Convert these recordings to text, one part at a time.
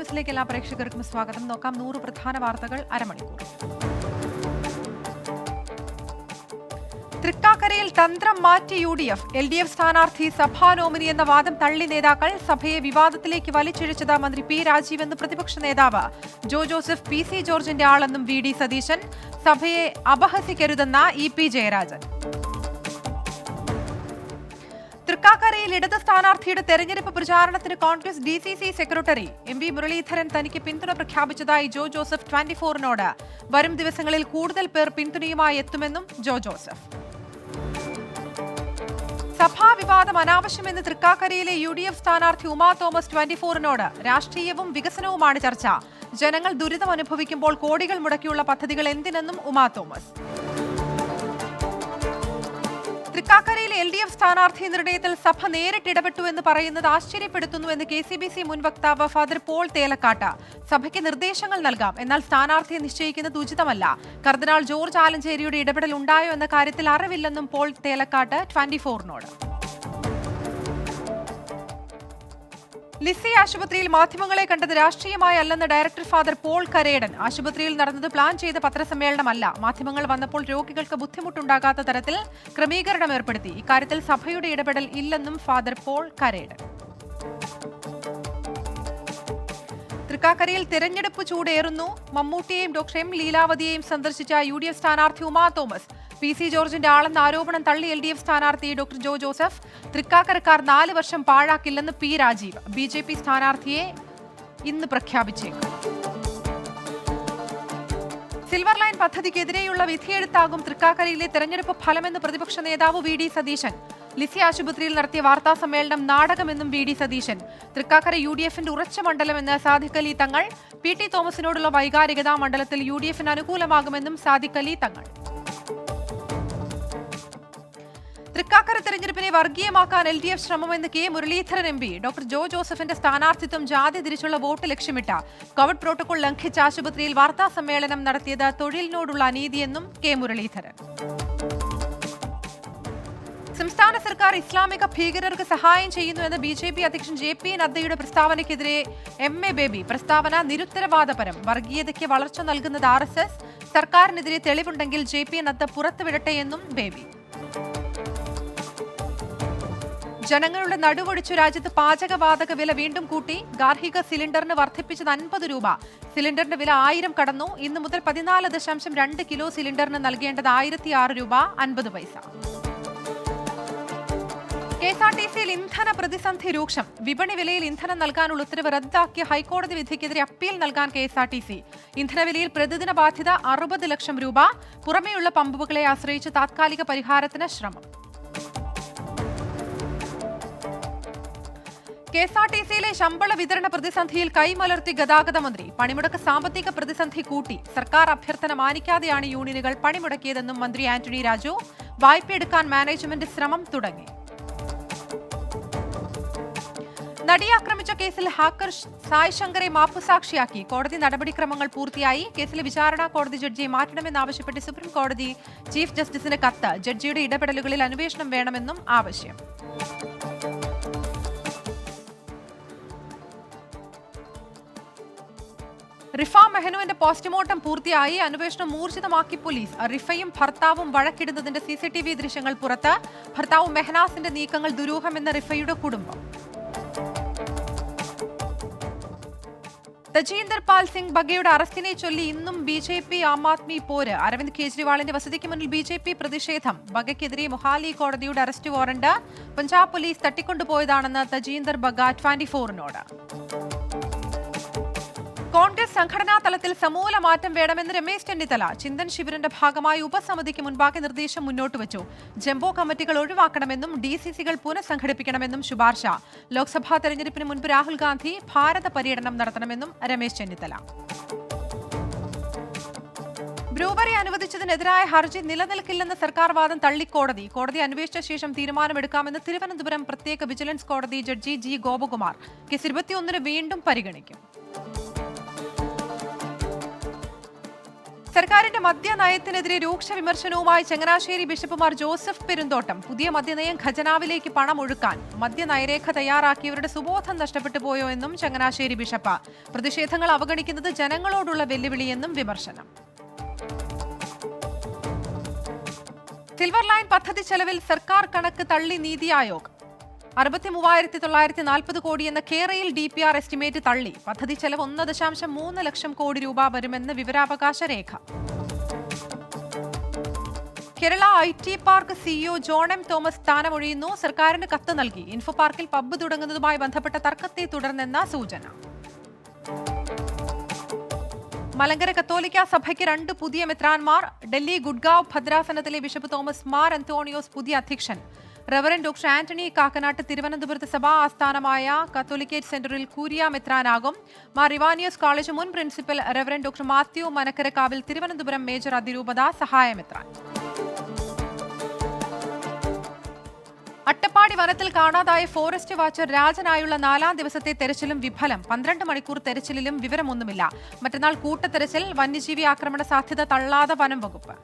ന്യൂസിലേക്ക് എല്ലാ പ്രേക്ഷകർക്കും സ്വാഗതം. നോക്കാം 100 പ്രധാന വാർത്തകൾ അരമണിക്കൂർ. തൃക്കാക്കരയിൽ തന്ത്രം മാറ്റി UDF. LDF സ്ഥാനാർത്ഥി സഭാ നോമിനി എന്ന വാദം തള്ളി നേതാക്കൾ. സഭയെ വിവാദത്തിലേക്ക് വലിച്ചിഴച്ചത് മന്ത്രി പി രാജീവ് എന്ന് പ്രതിപക്ഷ നേതാവ്. ജോസഫ് PC ജോർജിന്റെ ആളെന്നും VD സതീശൻ. സഭയെ അപഹസിക്കരുതെന്ന EP ജയരാജൻ. തൃക്കാക്കരയിൽ ഇടത് സ്ഥാനാർത്ഥിയുടെ തെരഞ്ഞെടുപ്പ് പ്രചാരണത്തിന് Congress DCC secretary MV Muraleedharan തനിക്ക് പിന്തുണ പ്രഖ്യാപിച്ചതായി ജോസഫ് 24നോട്. വരും ദിവസങ്ങളിൽ കൂടുതൽ പേർ പിന്തുണയുമായി എത്തുമെന്നും ജോസഫ്. സഭാ വിവാദം അനാവശ്യമെന്ന് തൃക്കാക്കരയിലെ UDF സ്ഥാനാർത്ഥി ഉമാ തോമസ് 24നോട്. രാഷ്ട്രീയവും വികസനവുമാണ് ചർച്ച. ജനങ്ങൾ ദുരിതം അനുഭവിക്കുമ്പോൾ കോടികൾ മുടക്കിയുള്ള പദ്ധതികൾ എന്തിനെന്നും ഉമാ തോമസ്. തൃക്കാക്കരയിലെ LDF സ്ഥാനാർത്ഥി നിർണയത്തിൽ സഭ നേരിട്ട് ഇടപെട്ടു എന്ന് പറയുന്നത് ആശ്ചര്യപ്പെടുത്തുന്നുവെന്ന് KCBC മുൻ വക്താവ് ഫാദർ പോൾ തേലക്കാട്ട്. സഭയ്ക്ക് നിർദ്ദേശങ്ങൾ നൽകാം, എന്നാൽ സ്ഥാനാർത്ഥിയെ നിശ്ചയിക്കുന്നത് ഉചിതമല്ല. കർദിനാൾ ജോർജ് ആലഞ്ചേരിയുടെ ഇടപെടൽ ഉണ്ടായോ എന്ന കാര്യത്തിൽ അറിവില്ലെന്നും പോൾ തേലക്കാട്ട് 24നോട്. ലിസി ആശുപത്രിയിൽ മാധ്യമങ്ങളെ കണ്ടത് രാഷ്ട്രീയമായല്ലെന്ന് ഡയറക്ടർ ഫാദർ പോൾ കരേടൻ. ആശുപത്രിയിൽ നടന്നത് പ്ലാൻ ചെയ്ത പത്രസമ്മേളനമല്ല. മാധ്യമങ്ങൾ വന്നപ്പോൾ രോഗികൾക്ക് ബുദ്ധിമുട്ടുണ്ടാകാത്ത തരത്തിൽ ക്രമീകരണം ഏർപ്പെടുത്തി. ഇക്കാര്യത്തിൽ സഭയുടെ ഇടപെടൽ ഇല്ലെന്നും ഫാദർ പോൾ കരേടൻ. തൃക്കാക്കരയിൽ തെരഞ്ഞെടുപ്പ് ചൂടേറുന്നു. മമ്മൂട്ടിയെയും ഡോക്ടർ M ലീലാവതിയെയും സന്ദർശിച്ച UDF സ്ഥാനാർത്ഥി ഉമാ തോമസ്. PC ജോർജിന്റെ ആളെന്ന ആരോപണം തള്ളി LDF സ്ഥാനാർത്ഥി ഡോക്ടർ ജോസഫ്. തൃക്കാക്കരക്കാർ 4 വർഷം പാഴാക്കില്ലെന്ന് P രാജീവ്. BJP സ്ഥാനാർത്ഥിയെ ഇന്ന് പ്രഖ്യാപിച്ചേക്കും. സിൽവർ ലൈൻ പദ്ധതിക്കെതിരെയുള്ള വിധിയെഴുത്താകും തൃക്കാക്കരയിലെ തെരഞ്ഞെടുപ്പ് ഫലമെന്ന് പ്രതിപക്ഷ നേതാവ് VD സതീശൻ. ലിസി ആശുപത്രിയിൽ നടത്തിയ വാർത്താ സമ്മേളനം നാടകമെന്നും VD സതീശൻ. തൃക്കാക്കര UDFന്റെ ഉറച്ച മണ്ഡലമെന്ന് സാദിഖ് അലി തങ്ങൾ. PT തോമസിനോടുള്ള വൈകാരികത മണ്ഡലത്തിൽ UDFന് അനുകൂലമാകുമെന്നും സാദിഖ് അലി തങ്ങൾ. തൃക്കാക്കര തെരഞ്ഞെടുപ്പിനെ വർഗീയമാക്കാൻ LDF ശ്രമമെന്ന് K Muraleedharan MP. Doctor ജോസഫിന്റെ സ്ഥാനാർത്ഥിത്വം ജാതി തിരിച്ചുള്ള വോട്ട് ലക്ഷ്യമിട്ട കോവിഡ് പ്രോട്ടോകോൾ ലംഘിച്ച ആശുപത്രിയിൽ വാർത്താ സമ്മേളനം നടത്തിയത് തൊഴിലിനോടുള്ള അനീതിയെന്നും K മുരളീധരൻ. സംസ്ഥാന സർക്കാർ ഇസ്ലാമിക ഭീകരർക്ക് സഹായം ചെയ്യുന്നുവെന്ന് BJP അധ്യക്ഷൻ JP നദ്ദയുടെ പ്രസ്താവനയ്ക്കെതിരെ MA ബേബി. പ്രസ്താവന നിരുത്തരവാദപരം. വർഗീയതയ്ക്ക് വളർച്ച നൽകുന്നത് RSS. സർക്കാരിനെതിരെ തെളിവുണ്ടെങ്കിൽ JP നദ്ദ പുറത്തുവിടട്ടെയെന്നും ബേബി. ജനങ്ങളുടെ നടുവൊടിച്ചു രാജ്യത്ത് പാചകവാതക വില വീണ്ടും കൂട്ടി. ഗാർഹിക സിലിണ്ടറിന് വർദ്ധിപ്പിച്ചത് 50 രൂപ. സിലിണ്ടറിന്റെ വില 1000 കടന്നു. ഇന്നു മുതൽ 14.2 കിലോ സിലിണ്ടറിന് നൽകേണ്ടത് 1006 രൂപ 50 പൈസ. KSRTCയിൽ ഇന്ധന പ്രതിസന്ധി രൂക്ഷം. വിപണി വിലയിൽ ഇന്ധനം നൽകാനുള്ള ഉത്തരവ് റദ്ദാക്കിയ ഹൈക്കോടതി വിധിക്കെതിരെ അപ്പീൽ നൽകാൻ KSRTC. ഇന്ധനവിലയിൽ പ്രതിദിന ബാധ്യത 60 ലക്ഷം രൂപ. പുറമെയുള്ള പമ്പുകളെ ആശ്രയിച്ച് താത്കാലിക പരിഹാരത്തിന് ശ്രമം. KSRTCയിലെ ശമ്പള വിതരണ പ്രതിസന്ധിയിൽ കൈമലർത്തി ഗതാഗത മന്ത്രി. പണിമുടക്ക് സാമ്പത്തിക പ്രതിസന്ധി കൂട്ടി. സർക്കാർ അഭ്യർത്ഥന മാനിക്കാതെയാണ് യൂണിയനുകൾ പണിമുടക്കിയതെന്നും മന്ത്രി ആന്റണി രാജു. വായ്പയെടുക്കാൻ മാനേജ്മെന്റ് ശ്രമം തുടങ്ങി. നടിയെ ആക്രമിച്ച കേസിൽ ഹാക്കർ സായ് ശങ്കറെ മാപ്പുസാക്ഷിയാക്കി. കോടതി നടപടിക്രമങ്ങൾ പൂർത്തിയായി. കേസിലെ വിചാരണ കോടതി ജഡ്ജിയെ മാറ്റണമെന്നാവശ്യപ്പെട്ട് സുപ്രീം കോടതി ചീഫ് ജസ്റ്റിസിന് കത്ത്. ജഡ്ജിയുടെ ഇടപെടലുകളിൽ അന്വേഷണം വേണമെന്നും ആവശ്യം. റിഫ മെഹനുവിന്റെ പോസ്റ്റ്മോർട്ടം പൂർത്തിയായി. അന്വേഷണം ഊർജിതമാക്കി പോലീസ്. റിഫയും ഭർത്താവും വഴക്കിടുന്നതിന്റെ CCTV ദൃശ്യങ്ങൾ പുറത്ത്. ഭർത്താവ് മെഹനാസിന്റെ നീക്കങ്ങൾ ദുരൂഹമെന്ന റിഫയുടെ കുടുംബം. തജീന്ദർ പാൽ സിംഗ് ബഗയുടെ അറസ്റ്റിനെ ചൊല്ലി ഇന്നും BJP ആം ആദ്മി പോര്. അരവിന്ദ് കെജ്രിവാളിന്റെ വസതിക്ക് മുന്നിൽ BJP പ്രതിഷേധം. ബഗയ്ക്കെതിരെ മൊഹാലി കോടതിയുടെ അറസ്റ്റ് വാറണ്ട്. പഞ്ചാബ് പോലീസ് തട്ടിക്കൊണ്ടുപോയതാണെന്ന് തജീന്ദർ ബഗ 24നോട്. കോൺഗ്രസ് സംഘടനാ തലത്തിൽ സമൂല മാറ്റം വേണമെന്ന് രമേശ് ചെന്നിത്തല. ചിന്തൻ ശിബിരന്റെ ഭാഗമായി ഉപസമിതിക്ക് മുൻപാകെ നിർദ്ദേശം മുന്നോട്ട് വച്ചു. ജംബോ കമ്മിറ്റികൾ ഒഴിവാക്കണമെന്നും DCCകൾ പുനഃസംഘടിപ്പിക്കണമെന്നും ശുപാർശ. ലോക്സഭാ തെരഞ്ഞെടുപ്പിന് മുൻപ് രാഹുൽ ഗാന്ധി ഭാരത പര്യടനം നടത്തണമെന്നും രമേശ് ചെന്നിത്തല. ബ്രൂവറി അനുവദിച്ചതിനെതിരായ ഹർജി നിലനിൽക്കില്ലെന്ന സർക്കാർ വാദം തള്ളിക്കോടതി. കോടതി അന്വേഷിച്ച ശേഷം തീരുമാനമെടുക്കാമെന്ന് തിരുവനന്തപുരം പ്രത്യേക വിജിലൻസ് കോടതി ജഡ്ജി G ഗോപകുമാർ. കേസ് 21 വീണ്ടും പരിഗണിക്കും. സർക്കാരിന്റെ മദ്യനയത്തിനെതിരെ രൂക്ഷ വിമർശനവുമായി ചങ്ങനാശ്ശേരി ബിഷപ്പ് മാർ ജോസഫ് പെരുന്തോട്ടം. പുതിയ മദ്യനയം ഖജനാവിലേക്ക് പണം ഒഴുക്കാൻ മദ്യനയരേഖ തയ്യാറാക്കിയവരുടെ സുബോധം നഷ്ടപ്പെട്ടു പോയോ എന്നും ചങ്ങനാശ്ശേരി ബിഷപ്പ്. പ്രതിഷേധങ്ങൾ അവഗണിക്കുന്നത് ജനങ്ങളോടുള്ള വെല്ലുവിളിയെന്നും വിമർശനം. സിൽവർ ലൈൻ പദ്ധതി ചെലവിൽ സർക്കാർ കണക്ക് തള്ളി നീതി ആയോഗ്. 63,940 കോടി എന്ന കേരയിൽ DPR എസ്റ്റിമേറ്റ് തള്ളി. പദ്ധതി ചെലവ് 1.3 ലക്ഷം കോടി രൂപ വരുമെന്ന് വിവരാവകാശ രേഖ. Kerala IT park CEO John M Thomas സ്ഥാനമൊഴിയുന്നു. സർക്കാരിന് കത്ത് നൽകി. ഇൻഫോ പാർക്കിൽ പബ്ബ് തുടങ്ങുന്നതുമായി ബന്ധപ്പെട്ട തർക്കത്തെ തുടർന്നെന്ന സൂചന. മലങ്കര കത്തോലിക്ക സഭയ്ക്ക് 2 പുതിയ മെത്രാൻമാർ. ഡൽഹി ഗുഡ്ഗാവ് ഭദ്രാസനത്തിലെ ബിഷപ്പ് തോമസ് മാർ അന്തോണിയോസ് പുതിയ അധ്യക്ഷൻ. റവറന്റ് ഡോക്ടർ ആന്റണി കാക്കനാട്ട് തിരുവനന്തപുരത്ത് സഭാ ആസ്ഥാനമായ കത്തോലിക്കേറ്റ് സെന്ററിൽ കൂരിയ മെത്രാനാകും. മാർ റിവാനിയോസ് കോളേജ് മുൻ principal reverend doctor Mathew Manakkarakavil Thiruvananthapuram major അതിരൂപത സഹായ മെത്രാൻ. അട്ടപ്പാടി വനത്തിൽ കാണാതായ ഫോറസ്റ്റ് വാച്ചർ രാജനായുള്ള 4ാം ദിവസത്തെ തെരച്ചിലും വിഫലം. 12 മണിക്കൂർ തെരച്ചിലിലും വിവരമൊന്നുമില്ല. മറ്റന്നാൾ കൂട്ടത്തെരച്ചിൽ. വന്യജീവി ആക്രമണ സാധ്യത തള്ളാതെ വനം വകുപ്പ്.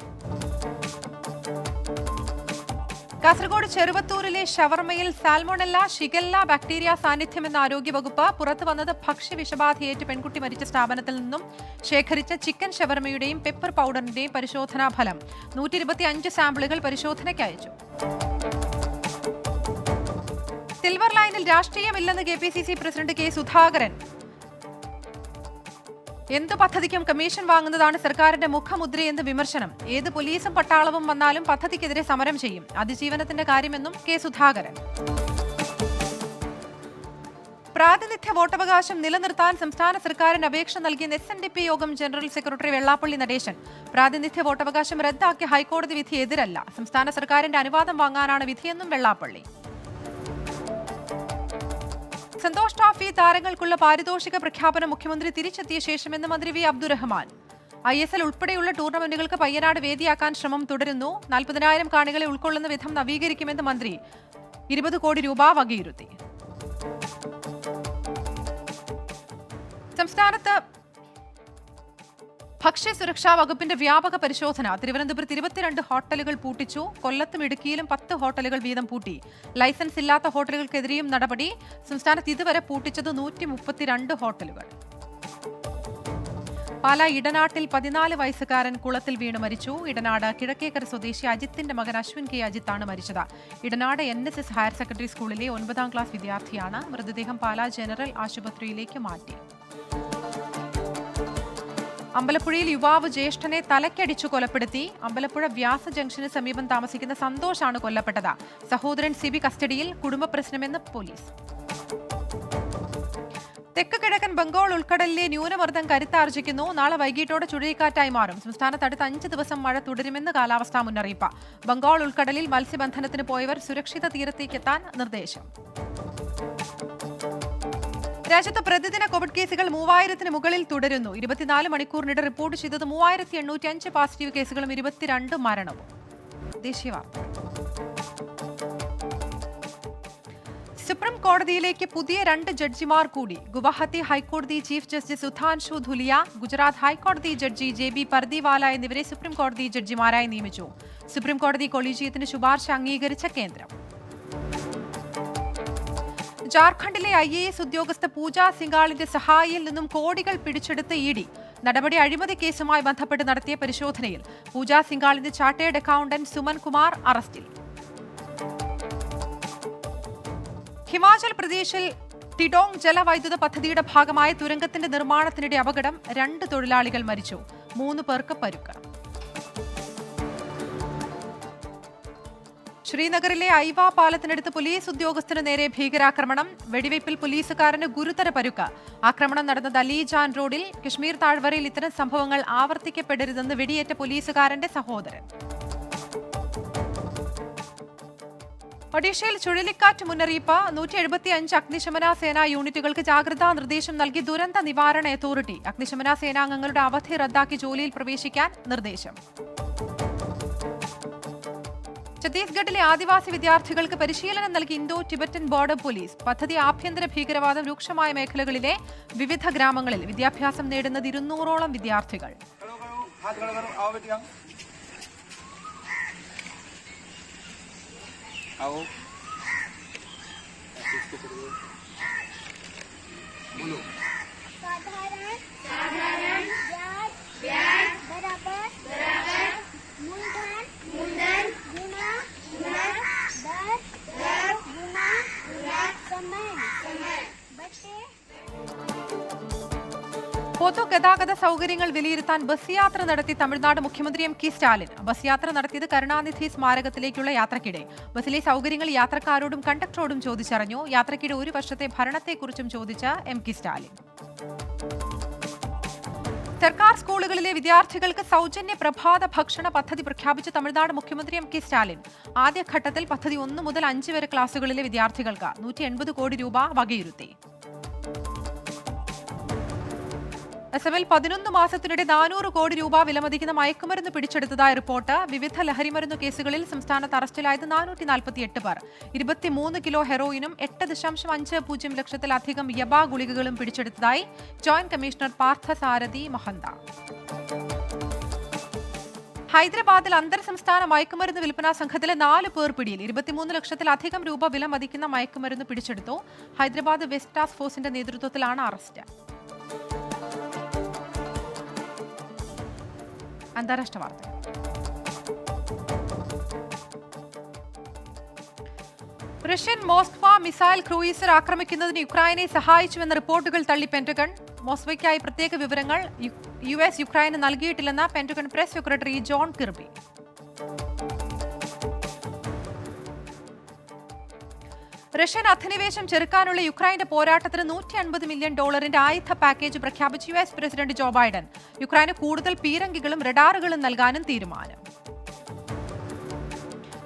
കാസർഗോഡ് ചെറുവത്തൂരിലെ ഷവർമയിൽ സാൽമോണെല്ല ഷിഗല്ല ബാക്ടീരിയ സാന്നിധ്യമെന്ന ആരോഗ്യവകുപ്പ്. പുറത്തു വന്നത് ഭക്ഷ്യവിഷബാധയേറ്റ് പെൺകുട്ടി മരിച്ച സ്ഥാപനത്തിൽ നിന്നും ശേഖരിച്ച ചിക്കൻ ഷവർമയുടെയും പെപ്പർ പൗഡറിന്റെയും പരിശോധനാ ഫലം. 125 സാമ്പിളുകൾ പരിശോധനയ്ക്ക് അയച്ചു. സിൽവർ ലൈനിൽ രാഷ്ട്രീയമില്ലെന്ന് KPCC പ്രസിഡന്റ് K സുധാകരൻ. എന്തു പദ്ധതിക്കും കമ്മീഷൻ വാങ്ങുന്നതാണ് സർക്കാരിന്റെ മുഖമുദ്രയെന്ന് വിമർശനം. ഏത് പോലീസും പട്ടാളവും വന്നാലും പദ്ധതിക്കെതിരെ സമരം ചെയ്യും. അതിജീവനത്തിന്റെ കാര്യമെന്നും K സുധാകരൻ. പ്രാതിനിധ്യ വോട്ടവകാശം നിലനിർത്താൻ സംസ്ഥാന സർക്കാരിന് അപേക്ഷ നൽകിയ SNDP യോഗം ജനറൽ സെക്രട്ടറി വെള്ളാപ്പള്ളി നടേശൻ. പ്രാതിനിധ്യ വോട്ടവകാശം റദ്ദാക്കിയ ഹൈക്കോടതി വിധി എതിരല്ല. സംസ്ഥാന സർക്കാരിന്റെ അനുവാദം വാങ്ങാനാണ് വിധിയെന്നും വെള്ളാപ്പള്ളി. സന്തോഷ് ട്രോഫി താരങ്ങൾക്കുള്ള പാരിതോഷിക പ്രഖ്യാപനം മുഖ്യമന്ത്രി തിരിച്ചെത്തിയ ശേഷമെന്ന് മന്ത്രി V അബ്ദുറഹ്മാൻ. ISL ഉൾപ്പെടെയുള്ള ടൂർണമെന്റുകൾക്ക് പയ്യനാട് വേദിയാക്കാൻ ശ്രമം തുടരുന്നു. 40,000 കാണികളെ ഉൾക്കൊള്ളുന്ന വിധം നവീകരിക്കുമെന്ന് മന്ത്രി. 20 കോടി രൂപ വകയിരുത്തി. സംസ്ഥാനത്ത് ഭക്ഷ്യസുരക്ഷാ വകുപ്പിന്റെ വ്യാപക പരിശോധന. തിരുവനന്തപുരത്ത് 22 ഹോട്ടലുകൾ പൂട്ടിച്ചു. കൊല്ലത്തും ഇടുക്കിയിലും 10 ഹോട്ടലുകൾ വീതം പൂട്ടി. ലൈസൻസ് ഇല്ലാത്ത ഹോട്ടലുകൾക്കെതിരെയും നടപടി. സംസ്ഥാനത്ത് ഇതുവരെ പൂട്ടിച്ചത് 132 ഹോട്ടലുകൾ. പാലാ ഇടനാട്ടിൽ 14 വയസ്സുകാരൻ കുളത്തിൽ വീണ് മരിച്ചു. ഇടനാട് കിഴക്കേക്കര സ്വദേശി അജിത്തിന്റെ മകൻ അശ്വിൻ K അജിത്താണ് മരിച്ചത്. ഇടനാട് NSS ഹയർ സെക്കൻഡറി സ്കൂളിലെ 9ാം ക്ലാസ് വിദ്യാർത്ഥിയാണ്. മൃതദേഹം പാലാ ജനറൽ ആശുപത്രിയിലേക്ക് മാറ്റി. അമ്പലപ്പുഴയിൽ യുവാവ് ജ്യേഷ്ഠനെ തലക്കടിച്ചു കൊലപ്പെടുത്തി. അമ്പലപ്പുഴ വ്യാസ ജംഗ്ഷന് സമീപം താമസിക്കുന്ന സന്തോഷാണ് കൊല്ലപ്പെട്ടത്. സഹോദരൻ സിബി കസ്റ്റഡിയിൽ. കുടുംബ പ്രശ്നമെന്ന് പോലീസ്. തെക്ക് കിഴക്കൻ ബംഗാൾ ഉൾക്കടലിലെ ന്യൂനമർദ്ദം കരുത്താർജിക്കുന്നു. നാളെ വൈകിട്ടോടെ ചുഴലിക്കാറ്റായി മാറും. സംസ്ഥാനത്ത് അടുത്ത 5 ദിവസം മഴ തുടരുമെന്ന് കാലാവസ്ഥാ മുന്നറിയിപ്പ്. ബംഗാൾ ഉൾക്കടലിൽ മത്സ്യബന്ധനത്തിന് പോയവർ സുരക്ഷിത തീരത്തേക്കെത്താൻ നിർദ്ദേശം. രാജ്യത്ത് പ്രതിദിന കോവിഡ് കേസുകൾ 3000-ന് മുകളിൽ തുടരുന്നു. 24 മണിക്കൂറിനിടെ റിപ്പോർട്ട് ചെയ്തത് 3805 പോസിറ്റീവ് കേസുകളും 22 മരണവും. ദേശീയ വാർത്ത. സുപ്രീം കോടതിയിലേക്ക് പുതിയ 2 ജഡ്ജിമാർ കൂടി. ഗുവാഹത്തി ഹൈക്കോടതി ചീഫ് ജസ്റ്റിസ് സുധാൻഷു ധുലിയ, ഗുജറാത്ത് ഹൈക്കോടതി ജഡ്ജി JB പർദിവാല എന്നിവരെ സുപ്രീം കോടതി ജഡ്ജിമാരായി നിയമിച്ചു. സുപ്രീം കോടതി കൊളീജിയത്തിന്റെ ശുപാർശ അംഗീകരിച്ച കേന്ദ്രം. ജാർഖണ്ഡിലെ IAS ഉദ്യോഗസ്ഥ പൂജ സിംഗാളിന്റെ സഹായിയിൽ നിന്നും കോടികൾ പിടിച്ചെടുത്ത് ED. നടപടി അഴിമതി കേസുമായി ബന്ധപ്പെട്ട് നടത്തിയ പരിശോധനയിൽ പൂജ സിംഗാളിന്റെ ചാർട്ടേഡ് അക്കൗണ്ടന്റ് സുമൻ കുമാർ അറസ്റ്റിൽ. ഹിമാചൽ പ്രദേശിൽ തിഡോങ് ജലവൈദ്യുത പദ്ധതിയുടെ ഭാഗമായ തുരങ്കത്തിന്റെ നിർമ്മാണത്തിനിടെ അപകടം. 2 തൊഴിലാളികൾ മരിച്ചു. 3 പേർക്ക് പരുക്ക്. ശ്രീനഗറിലെ ഐവ പാലത്തിനടുത്ത് പോലീസ് ഉദ്യോഗസ്ഥന് നേരെ ഭീകരാക്രമണം. വെടിവയ്പിൽ പോലീസുകാരന് ഗുരുതര പരുക്ക്. ആക്രമണം നടന്നത് അലിജാൻ റോഡിൽ. കശ്മീർ താഴ്വരയിൽ ഇത്തരം സംഭവങ്ങൾ ആവർത്തിക്കപ്പെടരുതെന്ന് വെടിയേറ്റ പോലീസുകാരന്റെ സഹോദരൻ. ഒഡീഷയിൽ ചുഴലിക്കാറ്റ് മുന്നറിയിപ്പ്. 175 അഗ്നിശമന സേനാ യൂണിറ്റുകൾക്ക് ജാഗ്രതാ നിർദ്ദേശം നൽകി ദുരന്ത നിവാരണ അതോറിറ്റി. അഗ്നിശമന സേനാംഗങ്ങളുടെ അവധി റദ്ദാക്കി ജോലിയിൽ പ്രവേശിക്കാൻ നിർദ്ദേശം. ഛത്തീസ്ഗഡിലെ ആദിവാസി വിദ്യാർത്ഥികൾക്ക് പരിശീലനം നൽകി ഇന്തോ ടിബറ്റൻ ബോർഡർ പോലീസ്. പദ്ധതി ആഭ്യന്തര ഭീകരവാദം രൂക്ഷമായ മേഖലകളിലെ വിവിധ ഗ്രാമങ്ങളിൽ വിദ്യാഭ്യാസം നേടുന്നത് 200ഓളം വിദ്യാർത്ഥികൾ. हाथ खड़ा करो, आओ बेटी आओ, आओ बोलो। साधारण साधारण ब्याज बराबर बराबर मूलधन मूलधन गुना गुना दर दर गुना गुना समय समय बटे പൊതുഗതാഗത സൗകര്യങ്ങൾ വിലയിരുത്താൻ ബസ് യാത്ര നടത്തി തമിഴ്നാട് മുഖ്യമന്ത്രി എം കെ സ്റ്റാലിൻ. ബസ് യാത്ര നടത്തിയത് കരുണാനിധി സ്മാരകത്തിലേക്കുള്ള യാത്രക്കിടെ. ബസ്സിലെ സൗകര്യങ്ങൾ യാത്രക്കാരോടും കണ്ടക്ടറോടും ചോദിച്ചറിഞ്ഞു. യാത്രക്കിടെ ഒരു വർഷത്തെ ഭരണത്തെക്കുറിച്ചും ചോദിച്ച എം കെ സ്റ്റാലിൻ. സർക്കാർ സ്കൂളുകളിലെ വിദ്യാർത്ഥികൾക്ക് സൗജന്യ പ്രഭാത ഭക്ഷണ പദ്ധതി പ്രഖ്യാപിച്ച തമിഴ്നാട് മുഖ്യമന്ത്രി എം കെ സ്റ്റാലിൻ. ആദ്യഘട്ടത്തിൽ പദ്ധതി 1 മുതൽ 5 വരെ ക്ലാസുകളിലെ വിദ്യാർത്ഥികൾക്ക് 180 കോടി രൂപ വകയിരുത്തി. അസമിൽ 11 മാസത്തിനിടെ 400 കോടി രൂപ വിലമതിക്കുന്ന മയക്കുമരുന്ന് പിടിച്ചെടുത്തതായി റിപ്പോർട്ട്. വിവിധ ലഹരിമരുന്ന് കേസുകളിൽ സംസ്ഥാനത്ത് അറസ്റ്റിലായത് 448 പേർ. 23 കിലോ ഹെറോയിനും 8.50 ലക്ഷത്തിലധികം യബ ഗുളികകളും പിടിച്ചെടുത്തതായി ജോയിന്റ് കമ്മീഷണർ പാർത്ഥസാരഥി മഹന്ത. ഹൈദരാബാദിൽ അന്തർ സംസ്ഥാന മയക്കുമരുന്ന് വിൽപ്പനാ സംഘത്തിലെ 4 പേർ പിടിയിൽ. 23 ലക്ഷത്തിലധികം രൂപ വില മതിക്കുന്ന മയക്കുമരുന്ന് പിടിച്ചെടുത്തു. ഹൈദരാബാദ് വെസ്റ്റ് ടാസ്ക് ഫോഴ്സിന്റെ നേതൃത്വത്തിലാണ് അറസ്റ്റ്. അന്താരാഷ്ട്ര വാർത്തകൾ. റഷ്യൻ മോസ്ക്വ മിസൈൽ ക്രൂയിസർ ആക്രമിക്കുന്നതിന് യുക്രൈനെ സഹായിച്ചുവെന്ന റിപ്പോർട്ടുകൾ തള്ളി പെന്റഗൺ. മോസ്കോയ്ക്കായി പ്രത്യേക വിവരങ്ങൾ US യുക്രൈന് നൽകിയിട്ടില്ലെന്ന് Pentagon press secretary John Kirby. Russian അധിനിവേശം ചെറുക്കാനുള്ള യുക്രൈന്റെ പോരാട്ടത്തിന് $150 മില്യൺ ആയുധ പാക്കേജ് പ്രഖ്യാപിച്ച US പ്രസിഡന്റ് ജോ ബൈഡൻ. യുക്രൈന് കൂടുതൽ പീരങ്കികളും റഡാറുകളും നൽകാനും തീരുമാനം.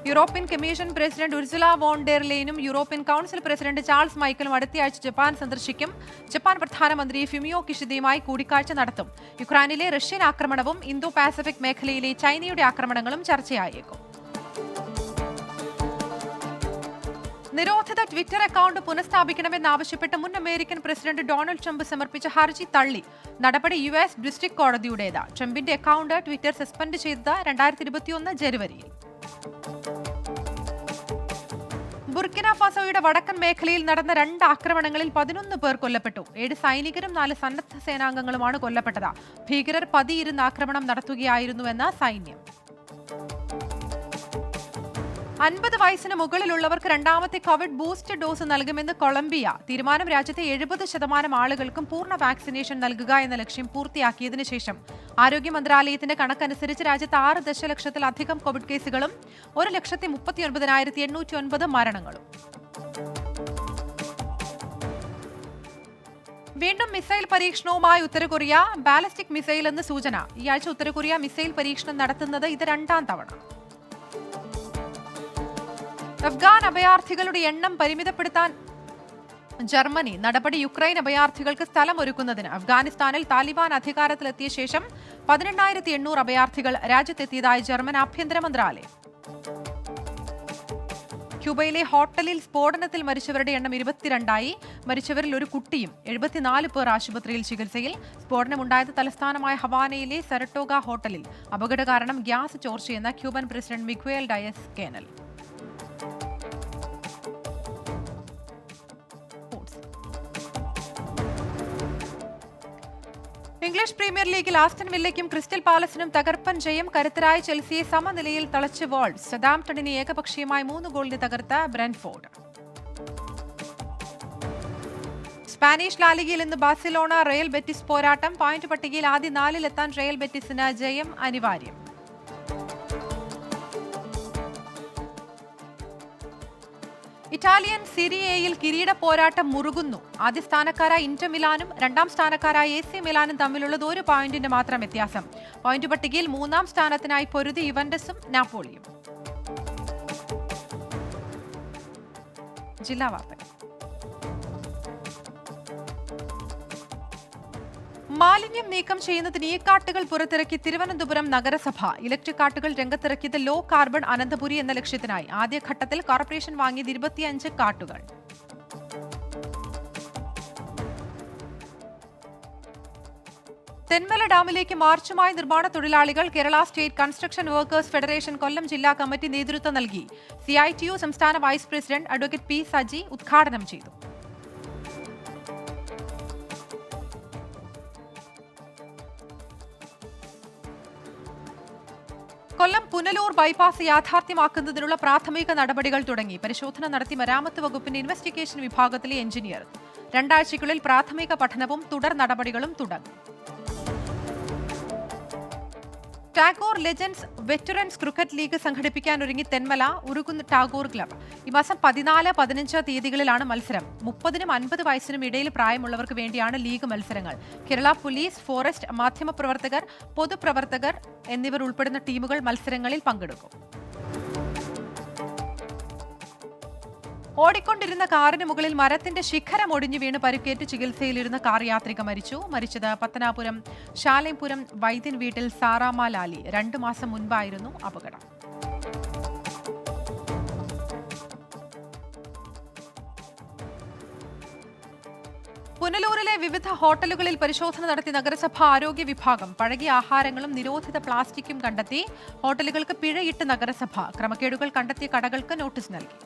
European commission president Ursula von der ലെയനും യൂറോപ്യൻ കൗൺസിൽ പ്രസിഡന്റ് ചാൾസ് മൈക്കലും അടുത്തയാഴ്ച ജപ്പാൻ സന്ദർശിക്കും. ജപ്പാൻ പ്രധാനമന്ത്രി ഫുമിയോ കിഷിദയുമായി കൂടിക്കാഴ്ച നടത്തും. യുക്രൈനിലെ റഷ്യൻ ആക്രമണവും ഇന്തോ പാസഫിക് മേഖലയിലെ ചൈനയുടെ ആക്രമണങ്ങളും ചർച്ചയായേക്കും. നിരോധിത ട്വിറ്റർ അക്കൗണ്ട് പുനഃസ്ഥാപിക്കണമെന്നാവശ്യപ്പെട്ട് മുൻ അമേരിക്കൻ പ്രസിഡന്റ് ഡൊണാൾഡ് ട്രംപ് സമർപ്പിച്ച ഹർജി തള്ളി. നടപടി US ഡിസ്ട്രിക്ട് കോടതിയുടേത്. ട്രംപിന്റെ അക്കൗണ്ട് ട്വിറ്റർ സസ്പെൻഡ് ചെയ്തത് 2021 ജനുവരിയിൽ. ബുർക്കിന ഫാസോയുടെ വടക്കൻ മേഖലയിൽ നടന്ന 2 ആക്രമണങ്ങളിൽ 11 പേർ കൊല്ലപ്പെട്ടു. 7 സൈനികരും 4 സന്നദ്ധ സേനാംഗങ്ങളുമാണ് കൊല്ലപ്പെട്ടത്. ഭീകരർ പതിയിരുന്ന് ആക്രമണം നടത്തുകയായിരുന്നുവെന്ന് സൈന്യം. 50 വയസ്സിന് മുകളിലുള്ളവർക്ക് രണ്ടാമത്തെ കോവിഡ് ബൂസ്റ്റർ ഡോസ് നൽകുമെന്ന് കൊളംബിയ. തീരുമാനം രാജ്യത്തെ 70% ആളുകൾക്കും പൂർണ്ണ വാക്സിനേഷൻ നൽകുക എന്ന ലക്ഷ്യം പൂർത്തിയാക്കിയതിനു ശേഷം. ആരോഗ്യ മന്ത്രാലയത്തിന്റെ കണക്കനുസരിച്ച് രാജ്യത്ത് 6 ദശലക്ഷത്തിലധികം കോവിഡ് കേസുകളും 1,39,809 മരണങ്ങളും. വീണ്ടും മിസൈൽ പരീക്ഷണവുമായി ഉത്തരകൊറിയ. ബാലിസ്റ്റിക് മിസൈൽ എന്ന് സൂചന. ഈ ആഴ്ച ഉത്തരകൊറിയ മിസൈൽ പരീക്ഷണം നടത്തുന്നത് ഇത് 2ാം തവണ. അഫ്ഗാൻ അഭയാർത്ഥികളുടെ എണ്ണം പരിമിതപ്പെടുത്താൻ ജർമ്മനി. നടപടി യുക്രൈൻ അഭയാർത്ഥികൾക്ക് സ്ഥലമൊരുക്കുന്നതിന്. അഫ്ഗാനിസ്ഥാനിൽ താലിബാൻ അധികാരത്തിലെത്തിയ ശേഷം 18,800 അഭയാർത്ഥികൾ രാജ്യത്തെത്തിയതായി ജർമ്മൻ ആഭ്യന്തര മന്ത്രാലയം. ക്യൂബയിലെ ഹോട്ടലിൽ സ്ഫോടനത്തിൽ മരിച്ചവരുടെ എണ്ണം 22ആയി. മരിച്ചവരിൽ ഒരു കുട്ടിയും. 74 പേർ ആശുപത്രിയിൽ ചികിത്സയിൽ. സ്ഫോടനമുണ്ടായത് തലസ്ഥാനമായ ഹവാനയിലെ സരട്ടോഗ ഹോട്ടലിൽ. അപകട കാരണം ഗ്യാസ് ചോർച്ചയെന്ന Cuban president Miguel Diaz Canel. English premier ലീഗിൽ ആസ്റ്റൺ വില്ലയ്ക്കും ക്രിസ്റ്റൽ പാലസിനും തകർപ്പൻ ജയം. കരുത്തരായ ചെൽസിയെ സമനിലയിൽ തളച്ച് വോൾസ്. സതാംപ്ടണിനെ ഏകപക്ഷീയമായി 3 ഗോളിന് തകർത്ത ബ്രെൻഫോർഡ്. സ്പാനിഷ് ലാലിഗയിൽ ഇന്ന് ബാഴ്സലോണ റയൽ ബെറ്റിസ് പോരാട്ടം. പോയിന്റ് പട്ടികയിൽ ആദ്യ 4-ലെത്താൻ റയൽ ബെറ്റിസിന് ജയം അനിവാര്യം. ഇറ്റാലിയൻ സിരിയയിൽ കിരീട പോരാട്ടം മുറുകുന്നു. ആദ്യ സ്ഥാനക്കാരായ ഇന്റർ മിലാനും 2ാം സ്ഥാനക്കാരായ AC മിലാനും തമ്മിലുള്ളത് 1 പോയിന്റിന്റെ മാത്രം വ്യത്യാസം. പോയിന്റ് പട്ടികയിൽ 3ാം സ്ഥാനത്തിനായി പൊരുതി യുവന്റസും നാപ്പോളിയും. ജില്ലാ വാർത്തകൾ. മാലിന്യം നീക്കം ചെയ്യുന്നതിന് കാട്ടുകൾ പുറത്തിറക്കി തിരുവനന്തപുരം നഗരസഭ. ഇലക്ട്രിക് കാട്ടുകൾ രംഗത്തിറക്കിയത് ലോ കാർബൺ അനന്തപുരി എന്ന ലക്ഷ്യത്തിനായി. ആദ്യഘട്ടത്തിൽ കോർപ്പറേഷൻ വാങ്ങിയത് 25 കാട്ടുകൾ. തെന്മല ഡാമിലേക്ക് മാർച്ചുമായി നിർമ്മാണ തൊഴിലാളികൾ. Kerala state construction workers federation Kollam ജില്ലാ കമ്മിറ്റി നേതൃത്വം നൽകി. CITU സംസ്ഥാന vice president advocate P. Saji ഉദ്ഘാടനം ചെയ്തു. കൊല്ലം പുനലൂർ ബൈപ്പാസ് യാഥാർത്ഥ്യമാക്കുന്നതിനുള്ള പ്രാഥമിക നടപടികൾ തുടങ്ങി. പരിശോധന നടത്തി മരാമത്ത് വകുപ്പിന്റെ ഇൻവെസ്റ്റിഗേഷൻ വിഭാഗത്തിലെ എഞ്ചിനീയർ. 2 ആഴ്ചയ്ക്കുള്ളിൽ പ്രാഥമിക പഠനവും തുടർ നടപടികളും തുടങ്ങും. Tagore legends veterans cricket league സംഘടിപ്പിക്കാനൊരുങ്ങി തെന്മല ഉരുകുന്ന് ടാഗോർ ക്ലബ്. ഈ മാസം 14, 15 തീയതികളിലാണ് മത്സരം. 30നും 50 വയസ്സിനും ഇടയിൽ പ്രായമുള്ളവർക്ക് വേണ്ടിയാണ് ലീഗ് മത്സരങ്ങൾ. കേരള പോലീസ്, ഫോറസ്റ്റ്, മാധ്യമപ്രവർത്തകർ, പൊതുപ്രവർത്തകർ എന്നിവർ ഉൾപ്പെടുന്ന ടീമുകൾ മത്സരങ്ങളിൽ പങ്കെടുക്കും. ഓടിക്കൊണ്ടിരുന്ന കാറിന് മുകളിൽ മരത്തിന്റെ ശിഖരം ഒടിഞ്ഞു വീണ് പരിക്കേറ്റ് ചികിത്സയിലിരുന്ന കാർ യാത്രിക മരിച്ചു. മരിച്ചത് പത്തനാപുരം ശാലേംപുരം വൈദ്യൻ വീട്ടിൽ സാറാമ ലാലി. 2 മാസം മുൻപായിരുന്നു അപകടം. പുനലൂരിലെ വിവിധ ഹോട്ടലുകളിൽ പരിശോധന നടത്തി നഗരസഭ ആരോഗ്യ വിഭാഗം. പഴകിയ ആഹാരങ്ങളും നിരോധിത പ്ലാസ്റ്റിക്കും കണ്ടെത്തി. ഹോട്ടലുകൾക്ക് പിഴയിട്ട് നഗരസഭ. ക്രമക്കേടുകൾ കണ്ടെത്തിയ കടകൾക്ക് നോട്ടീസ് നൽകി.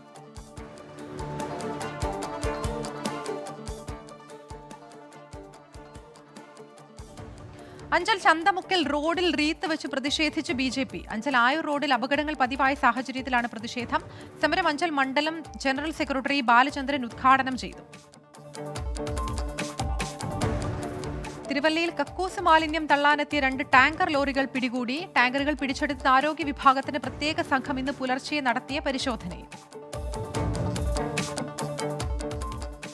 അഞ്ചൽ ചന്തമുക്കൽ റോഡിൽ റീത്ത് വെച്ച് പ്രതിഷേധിച്ച് BJP. അഞ്ചൽ ആയൂർ റോഡിൽ അപകടങ്ങൾ പതിവായ സാഹചര്യത്തിലാണ് പ്രതിഷേധം. സമരം അഞ്ചൽ മണ്ഡലം ജനറൽ സെക്രട്ടറി ബാലചന്ദ്രൻ ഉദ്ഘാടനം ചെയ്തു. തിരുവല്ലയിൽ കക്കൂസ് മാലിന്യം തള്ളാനെത്തിയ 2 ടാങ്കർ ലോറികൾ പിടികൂടി. ടാങ്കറുകൾ പിടിച്ചെടുത്ത ആരോഗ്യ വിഭാഗത്തിന്റെ പ്രത്യേക സംഘം ഇന്ന് പുലർച്ചെ നടത്തിയ പരിശോധനയിൽ.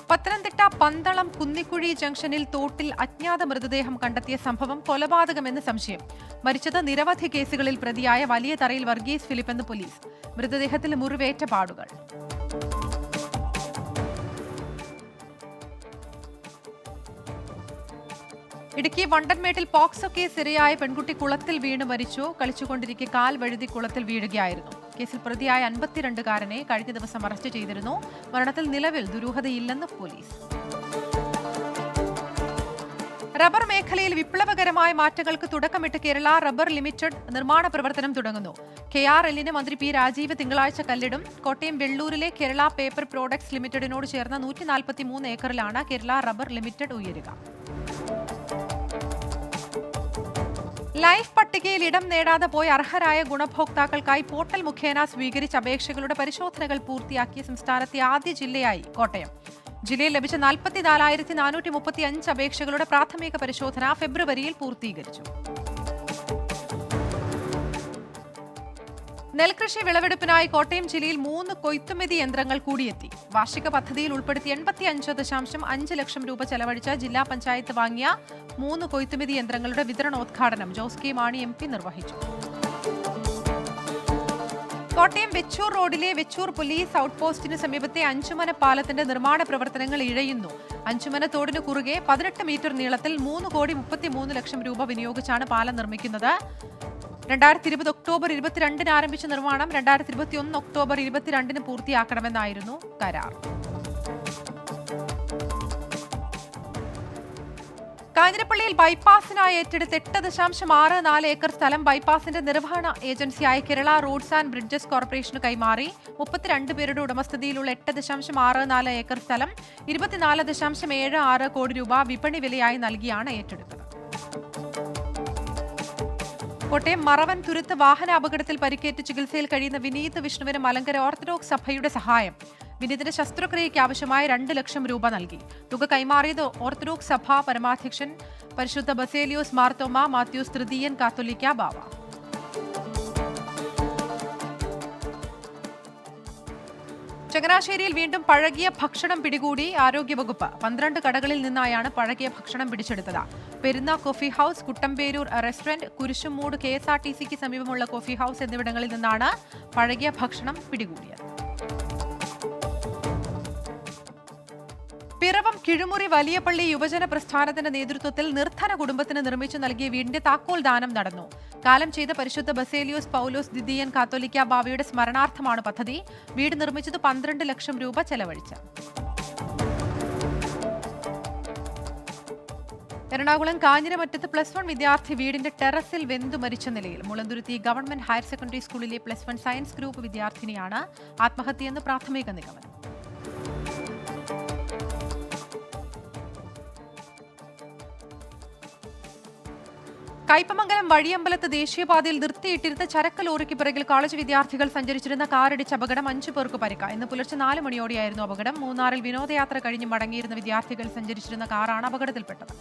പത്തനംതിട്ട പന്തളം കുന്നിക്കുഴി ജംഗ്ഷനിൽ തോട്ടിൽ അജ്ഞാത മൃതദേഹം കണ്ടെത്തിയ സംഭവം കൊലപാതകമെന്ന് സംശയം. മരിച്ചത് നിരവധി കേസുകളിൽ പ്രതിയായ വലിയ തറയിൽ വർഗീസ് ഫിലിപ്പ് എന്ന് പോലീസ്. മൃതദേഹത്തിൽ മുറിവേറ്റ പാടുകൾ. ഇടുക്കി വണ്ടൻമേട്ടിൽ പോക്സോ കേസ് ഇരയായ പെൺകുട്ടി കുളത്തിൽ വീണ് മരിച്ചു. കളിച്ചുകൊണ്ടിരിക്കെ കാൽ വഴുതി കുളത്തിൽ വീഴുകയായിരുന്നു. കേസിൽ പ്രതിയായ 52-കാരനെ കഴിഞ്ഞ ദിവസം അറസ്റ്റ് ചെയ്തിരുന്നു. മരണത്തിൽ നിലവിൽ ദുരൂഹതയില്ലെന്ന് പോലീസ്. റബ്ബർ മേഖലയിൽ വിപ്ലവകരമായ മാറ്റങ്ങൾക്ക് തുടക്കമിട്ട് കേരള റബ്ബർ ലിമിറ്റഡ് നിർമ്മാണ പ്രവർത്തനം തുടങ്ങുന്നു. KRLന് മന്ത്രി P. രാജീവ് തിങ്കളാഴ്ച കല്ലിടും. കോട്ടയം വെള്ളൂരിലെ കേരള പേപ്പർ പ്രോഡക്ട്സ് ലിമിറ്റഡിനോട് ചേർന്ന 143 ഏക്കറിലാണ് കേരള റബ്ബർ ലിമിറ്റഡ് ഉയരുക. ലൈഫ് പട്ടികയിൽ ഇടം നേടാതെ പോയ അർഹരായ ഗുണഭോക്താക്കൾക്കായി പോർട്ടൽ മുഖേന സ്വീകരിച്ച അപേക്ഷകളുടെ പരിശോധനകൾ പൂർത്തിയാക്കിയ സംസ്ഥാനത്തെ ആദ്യ ജില്ലയായി കോട്ടയം. ജില്ലയിൽ ലഭിച്ച 44,435 അപേക്ഷകളുടെ പ്രാഥമിക പരിശോധന ഫെബ്രുവരിയിൽ പൂർത്തീകരിച്ചു. നെൽകൃഷി വിളവെടുപ്പിനായി കോട്ടയം ജില്ലയിൽ 3 കൊയ്ത്തുമെതി യന്ത്രങ്ങൾ കൂടിയെത്തി. വാർഷിക പദ്ധതിയിൽ ഉൾപ്പെടുത്തി 85.5 ലക്ഷം രൂപ ചെലവഴിച്ച ജില്ലാ പഞ്ചായത്ത് വാങ്ങിയ 3 കൊയ്ത്തുമെതി യന്ത്രങ്ങളുടെ വിതരണോദ്ഘാടനം ജോസ് കെ മാണി MP നിർവഹിച്ചു. കോട്ടയം വെച്ചൂർ റോഡിലെ വെച്ചൂർ പോലീസ് ഔട്ട്പോസ്റ്റിന് സമീപത്തെ അഞ്ചുമന പാലത്തിന്റെ നിർമ്മാണ പ്രവർത്തനങ്ങൾ ഇഴയുന്നു. അഞ്ചുമന തോടിന് കുറുകെ 18 മീറ്റർ നീളത്തിൽ 3,33 ലക്ഷം രൂപ വിനിയോഗിച്ചാണ് പാലം നിർമ്മിക്കുന്നത്. 2020 ഒക്ടോബർ 22-ന് ആരംഭിച്ച നിർമ്മാണം 2021 ഒക്ടോബർ 22-ന് പൂർത്തിയാക്കണമെന്നായിരുന്നു കരാർ. കാഞ്ഞിരപ്പള്ളിയിൽ ബൈപ്പാസിനായി ഏറ്റെടുത്ത് 8.64 ഏക്കർ സ്ഥലം ബൈപ്പാസിന്റെ നിർവഹണ ഏജൻസിയായ കേരള റോഡ്സ് ആൻഡ് ബ്രിഡ്ജസ് കോർപ്പറേഷന് കൈമാറി. 32 പേരുടെ ഉടമസ്ഥതയിലുള്ള 8.64 ഏക്കർ സ്ഥലം 24.76 കോടി രൂപ വിപണി വിലയായി നൽകിയാണ് ഏറ്റെടുത്തത്. കോട്ടയം മറവൻ തുരുത്ത് വാഹന അപകടത്തിൽ പരിക്കേറ്റ് ചികിത്സയിൽ കഴിയുന്ന വിനീത് വിഷ്ണുവിന് മലങ്കര ഓർത്തഡോക്സ് സഭയുടെ സഹായം. വിനീതിന്റെ ശസ്ത്രക്രിയയ്ക്ക് ആവശ്യമായ 2 ലക്ഷം രൂപ നൽകി. തുക കൈമാറിയത് ഓർത്തഡോക്സ് സഭ പരമാധ്യക്ഷൻ പരിശുദ്ധ ബസേലിയോസ് മാർത്തോമ മാത്യൂസ് തൃതീയൻ കാത്തോലിക്ക ബാവ. ചങ്ങനാശ്ശേരിയിൽ വീണ്ടും പഴകിയ ഭക്ഷണം പിടികൂടി ആരോഗ്യവകുപ്പ്. 12 കടകളിൽ നിന്നായാണ് പഴകിയ ഭക്ഷണം പിടിച്ചെടുത്തത്. Perunna coffee house, Kuttamperoor restaurant, Kurishumoodu KSRTCക്ക് സമീപമുള്ള കോഫി ഹൌസ് എന്നിവിടങ്ങളിൽ നിന്നാണ് പഴകിയ ഭക്ഷണം പിടികൂടിയത്. പിറവം കിഴുമുറി വലിയപള്ളി യുവജന പ്രസ്ഥാനത്തിന്റെ നേതൃത്വത്തിൽ നിർധന കുടുംബത്തിന് നിർമ്മിച്ചു നൽകിയ വീടിന്റെ താക്കോൽ ദാനം നടന്നു. കാലം ചെയ്ത പരിശുദ്ധ ബസേലിയോസ് പൗലോസ് ദ്വിതീയൻ കാത്തോലിക്ക ബാവയുടെ സ്മരണാർത്ഥമാണ് പദ്ധതി. വീട് നിർമ്മിച്ചത് 12 ലക്ഷം രൂപ ചെലവഴിച്ച്. എറണാകുളം കാഞ്ഞിരമറ്റത്ത് +1 വിദ്യാർത്ഥി വീടിന്റെ ടെറസിൽ വെന്തു മരിച്ച നിലയിൽ. മുളന്തുരുത്തി ഗവൺമെന്റ് ഹയർ സെക്കൻഡറി സ്കൂളിലെ +1 സയൻസ് ഗ്രൂപ്പ് വിദ്യാർത്ഥിനിയാണ് ആത്മഹത്യയെന്ന് പ്രാഥമിക നിഗമനം. കയ്പമംഗലം വഴിയമ്പലത്ത് ദേശീയപാതയിൽ നിർത്തിയിട്ടിരുന്ന ചരക്ക് ലോറിക്ക് പിറകിൽ കോളേജ് വിദ്യാർത്ഥികൾ സഞ്ചരിച്ചിരുന്ന കാറിടിച്ച അപകടം 5 പേർക്ക് പരിക്ക്. ഇന്ന് പുലർച്ചെ 4 മണിയോടെയായിരുന്നു അപകടം. മൂന്നാറിൽ വിനോദയാത്ര കഴിഞ്ഞ് മടങ്ങിയിരുന്ന വിദ്യാർത്ഥികൾ സഞ്ചരിച്ചിരുന്ന കാറാണ് അപകടത്തിൽപ്പെട്ടത്.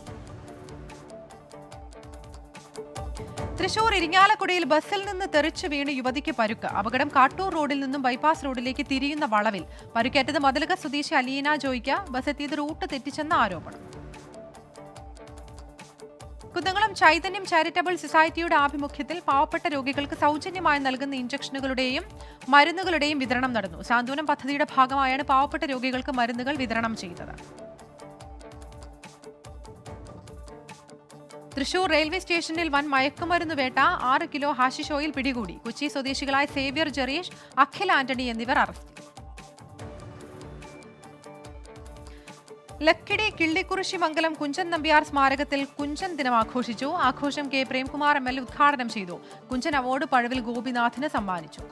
തൃശൂർ ഇരിങ്ങാലക്കുടയിൽ ബസ്സിൽ നിന്ന് തെറിച്ചു വീണ് യുവതിക്ക് പരുക്ക്. അപകടം കാട്ടൂർ റോഡിൽ നിന്നും ബൈപ്പാസ് റോഡിലേക്ക് തിരിയുന്ന വളവിൽ. പരുക്കേറ്റത് മതിലക സ്വദേശി അലീന ജോയ്ക്ക്. ബസ് എത്തിയത് റൂട്ട് തെറ്റിച്ചെന്ന ആരോപണം. കുന്നംകുളം ചൈതന്യം ചാരിറ്റബിൾ സൊസൈറ്റിയുടെ ആഭിമുഖ്യത്തിൽ പാവപ്പെട്ട രോഗികൾക്ക് സൗജന്യമായി നൽകുന്ന ഇഞ്ചക്ഷനുകളുടെയും മരുന്നുകളുടെയും വിതരണം നടന്നു. സാന്ത്വനം പദ്ധതിയുടെ ഭാഗമായാണ് പാവപ്പെട്ട രോഗികൾക്ക് മരുന്നുകൾ വിതരണം ചെയ്തത്. തൃശൂർ റെയിൽവേ സ്റ്റേഷനിൽ വൻ മയക്കുമരുന്ന് വേട്ട. 6 കിലോ ഹാഷിഷ് ഓയിൽ പിടികൂടി. കൊച്ചി സ്വദേശികളായ സേവ്യർ ജെറീഷ്, അഖിൽ ആന്റണി എന്നിവർ അറസ്റ്റിൽ. ലക്കിടി കിള്ളിക്കുറിശി മംഗലം കുഞ്ചൻ നമ്പ്യാർ സ്മാരകത്തിൽ കുഞ്ചൻ ദിനം ആഘോഷിച്ചു. ആഘോഷം കെ പ്രേംകുമാർ MLA ഉദ്ഘാടനം ചെയ്തു. കുഞ്ചൻ അവാർഡ് പഴവിൽ ഗോപിനാഥിന് സമ്മാനിച്ചു.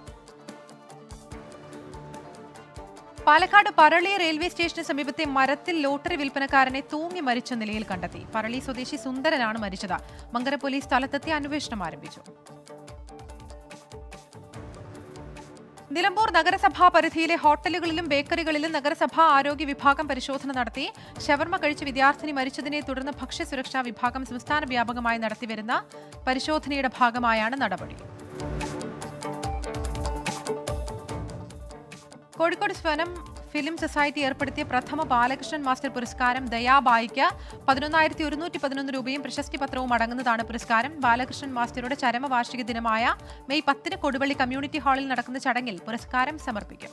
പാലക്കാട് പറളി റെയിൽവേ സ്റ്റേഷന് സമീപത്തെ മരത്തിൽ ലോട്ടറി വിൽപ്പനക്കാരനെ തൂങ്ങി മരിച്ച നിലയിൽ കണ്ടെത്തി. പറളി സ്വദേശി സുന്ദരനാണ് മരിച്ചത്. മങ്കര പോലീസ് സ്ഥലത്തെത്തി അന്വേഷണം ആരംഭിച്ചു. നിലമ്പൂർ നഗരസഭാ പരിധിയിലെ ഹോട്ടലുകളിലും ബേക്കറികളിലും നഗരസഭാ ആരോഗ്യ വിഭാഗം പരിശോധന നടത്തി. ഷവർമ കഴിച്ച് വിദ്യാർത്ഥിനി മരിച്ചതിനെ തുടർന്ന് ഭക്ഷ്യസുരക്ഷാ വിഭാഗം സംസ്ഥാന വ്യാപകമായി നടത്തിവരുന്ന പരിശോധനയുടെ ഭാഗമായാണ് നടപടി. കോഴിക്കോട് സ്വനം ഫിലിം സൊസൈറ്റി ഏർപ്പെടുത്തിയ പ്രഥമ ബാലകൃഷ്ണൻ മാസ്റ്റർ പുരസ്കാരം ദയാബായിക്ക് 11,111 രൂപയും പ്രശസ്തി പത്രവും അടങ്ങുന്നതാണ് പുരസ്കാരം. ബാലകൃഷ്ണൻ മാസ്റ്ററുടെ ചരമവാർഷിക ദിനമായ മെയ് 10 കൊടുവള്ളി കമ്മ്യൂണിറ്റി ഹാളിൽ നടക്കുന്ന ചടങ്ങിൽ പുരസ്കാരം സമർപ്പിക്കും.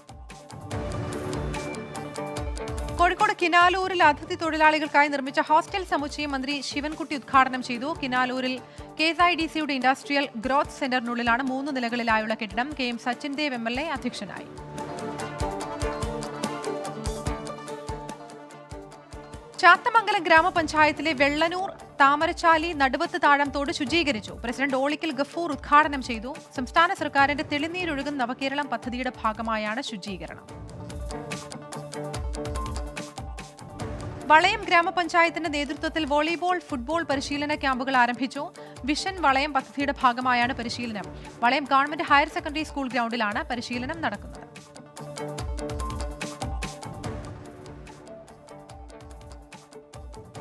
കോഴിക്കോട് കിനാലൂരിൽ അതിഥി തൊഴിലാളികൾക്കായി നിർമ്മിച്ച ഹോസ്റ്റൽ സമുച്ചയം മന്ത്രി ശിവൻകുട്ടി ഉദ്ഘാടനം ചെയ്തു. കിനാലൂരിൽ KSIDCയുടെ ഇൻഡസ്ട്രിയൽ ഗ്രോത്ത് സെന്ററിനുള്ളിലാണ് 3 നിലകളിലായുള്ള കെട്ടിടം. KM സച്ചിൻ ദേവ് MLA അധ്യക്ഷനായി. ചാത്തമംഗലം ഗ്രാമപഞ്ചായത്തിലെ വെള്ളനൂർ താമരച്ചാലി നടുവത്ത് താഴം തോട് ശുചീകരിച്ചു. പ്രസിഡന്റ് ഓളിക്കൽ ഗഫൂർ ഉദ്ഘാടനം ചെയ്തു. സംസ്ഥാന സർക്കാരിന്റെ തെളിനീരൊഴുകും നവകേരളം പദ്ധതിയുടെ ഭാഗമായാണ് ശുചീകരണം. വളയം ഗ്രാമപഞ്ചായത്തിന്റെ നേതൃത്വത്തിൽ വോളിബോൾ, ഫുട്ബോൾ പരിശീലന ക്യാമ്പുകൾ ആരംഭിച്ചു. വിഷൻ വളയം പദ്ധതിയുടെ ഭാഗമായാണ് പരിശീലനം. വളയം ഗവൺമെന്റ് ഹയർ സെക്കൻഡറി സ്കൂൾ ഗ്രൗണ്ടിലാണ് പരിശീലനം നടക്കുന്നത്.